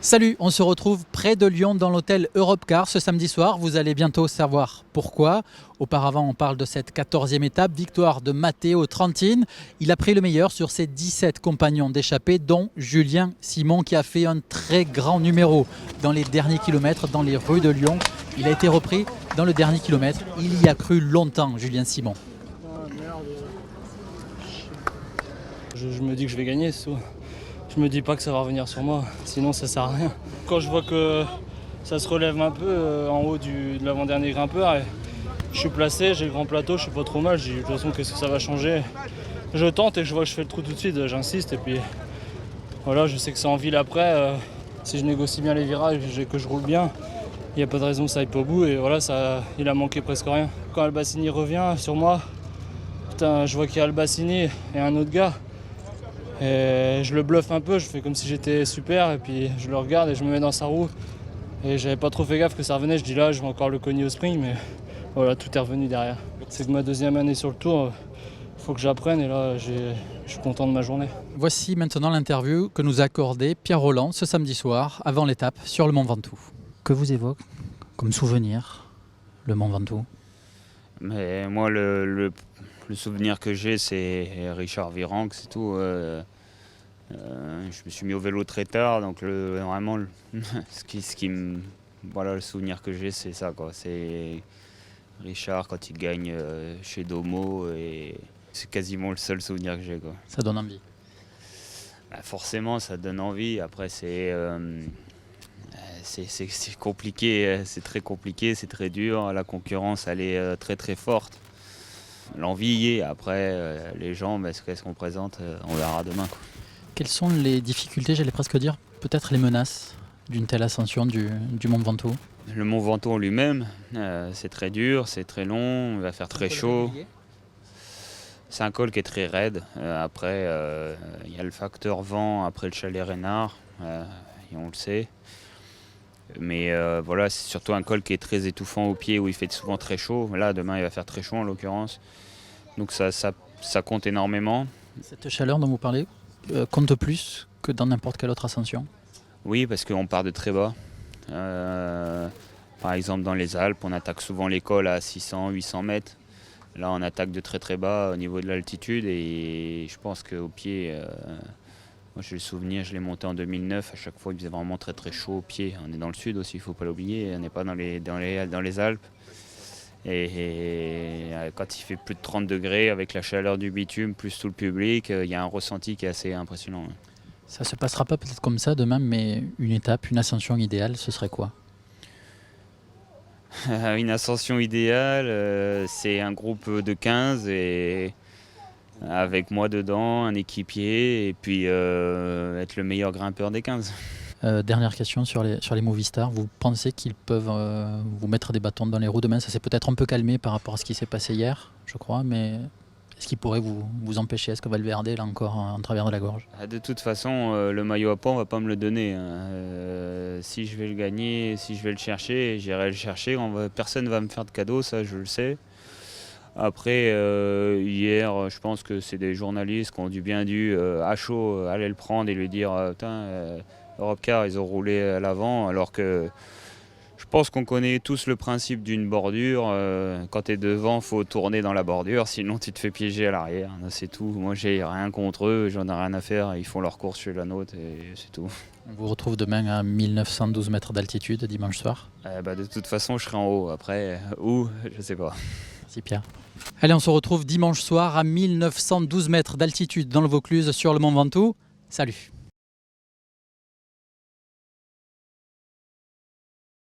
Salut, on se retrouve près de Lyon dans l'hôtel Europcar ce samedi soir. Vous allez bientôt savoir pourquoi. Auparavant, on parle de cette 14e étape, victoire de Matteo Trentin. Il a pris le meilleur sur ses 17 compagnons d'échappée, dont Julien Simon qui a fait un très grand numéro dans les derniers kilomètres dans les rues de Lyon. Il a été repris dans le dernier kilomètre. Il y a cru longtemps, Julien Simon. Je me dis que je vais gagner, c'est tout. Je me dis pas que ça va revenir sur moi, sinon ça sert à rien. Quand je vois que ça se relève un peu en haut de l'avant-dernier grimpeur, et je suis placé, j'ai le grand plateau, je suis pas trop mal, je dis de toute façon qu'est-ce que ça va changer. Je tente et je vois que je fais le trou tout de suite, j'insiste et puis voilà, je sais que c'est en ville après, si je négocie bien les virages et que je roule bien, il n'y a pas de raison que ça aille pas au bout et voilà, il a manqué presque rien. Quand Albacini revient sur moi, putain, je vois qu'il y a Albacini et un autre gars. Et je le bluffe un peu, je fais comme si j'étais super et puis je le regarde et je me mets dans sa roue. Et j'avais pas trop fait gaffe que ça revenait, je dis là je vais encore le cogner au sprint mais voilà, tout est revenu derrière. C'est que ma deuxième année sur le tour, il faut que j'apprenne et là je suis content de ma journée. Voici maintenant l'interview que nous a accordée Pierre Rolland ce samedi soir avant l'étape sur le Mont Ventoux. Que vous évoque comme souvenir le Mont Ventoux? Mais moi, le souvenir que j'ai, c'est Richard Virenque, c'est tout. Je me suis mis au vélo très tard, donc vraiment, voilà, le souvenir que j'ai, c'est ça, quoi. C'est Richard quand il gagne chez Domo, et c'est quasiment le seul souvenir que j'ai, quoi. Ça donne envie. Bah, forcément, ça donne envie. Après, c'est compliqué, c'est très compliqué, c'est très dur. La concurrence, elle est très très forte. L'envie y est. Après, les gens, qu'est-ce qu'on présente, on verra demain, quoi. Quelles sont les difficultés, j'allais presque dire, peut-être les menaces d'une telle ascension du Mont Ventoux? Le Mont Ventoux en lui-même, c'est très dur, c'est très long, il va faire très chaud. C'est un col qui est très raide. Après, il y a le facteur vent après le chalet Reynard, et on le sait. Mais voilà, c'est surtout un col qui est très étouffant au pied, où il fait souvent très chaud. Là, demain, il va faire très chaud en l'occurrence. Donc ça compte énormément. Cette chaleur dont vous parlez compte plus que dans n'importe quelle autre ascension? Oui, parce qu'on part de très bas. Par exemple, dans les Alpes, on attaque souvent les cols à 600-800 mètres. Là, on attaque de très très bas au niveau de l'altitude. Et je pense qu'au pied, moi j'ai le souvenir, je l'ai monté en 2009. À chaque fois, il faisait vraiment très très chaud au pied. On est dans le sud aussi, il ne faut pas l'oublier. On n'est pas dans les Alpes. Et quand il fait plus de 30 degrés, avec la chaleur du bitume, plus tout le public, il y a un ressenti qui est assez impressionnant. Ça se passera pas peut-être comme ça demain, mais une étape, une ascension idéale, ce serait quoi? Une ascension idéale, c'est un groupe de 15 et avec moi dedans, un équipier, et puis être le meilleur grimpeur des 15. Dernière question sur les Movistar. Vous pensez qu'ils peuvent vous mettre des bâtons dans les roues demain? Ça s'est peut-être un peu calmé par rapport à ce qui s'est passé hier, je crois, mais est-ce qu'ils pourraient vous empêcher? Est-ce que Valverde est là encore en travers de la gorge? De toute façon, le maillot à poids, on ne va pas me le donner. Si je vais le gagner, si je vais le chercher, j'irai le chercher. Personne ne va me faire de cadeau, ça je le sais. Après, hier, je pense que c'est des journalistes qui ont à chaud, aller le prendre et lui dire Europcar, ils ont roulé à l'avant, alors que je pense qu'on connaît tous le principe d'une bordure. Quand tu es devant, il faut tourner dans la bordure, sinon tu te fais piéger à l'arrière. C'est tout. Moi, j'ai rien contre eux, j'en ai rien à faire. Ils font leur course chez la nôtre et c'est tout. On vous retrouve demain à 1912 mètres d'altitude, dimanche soir. De toute façon, je serai en haut. Après, où, je sais pas. Merci Pierre. Allez, on se retrouve dimanche soir à 1912 mètres d'altitude dans le Vaucluse sur le Mont Ventoux. Salut!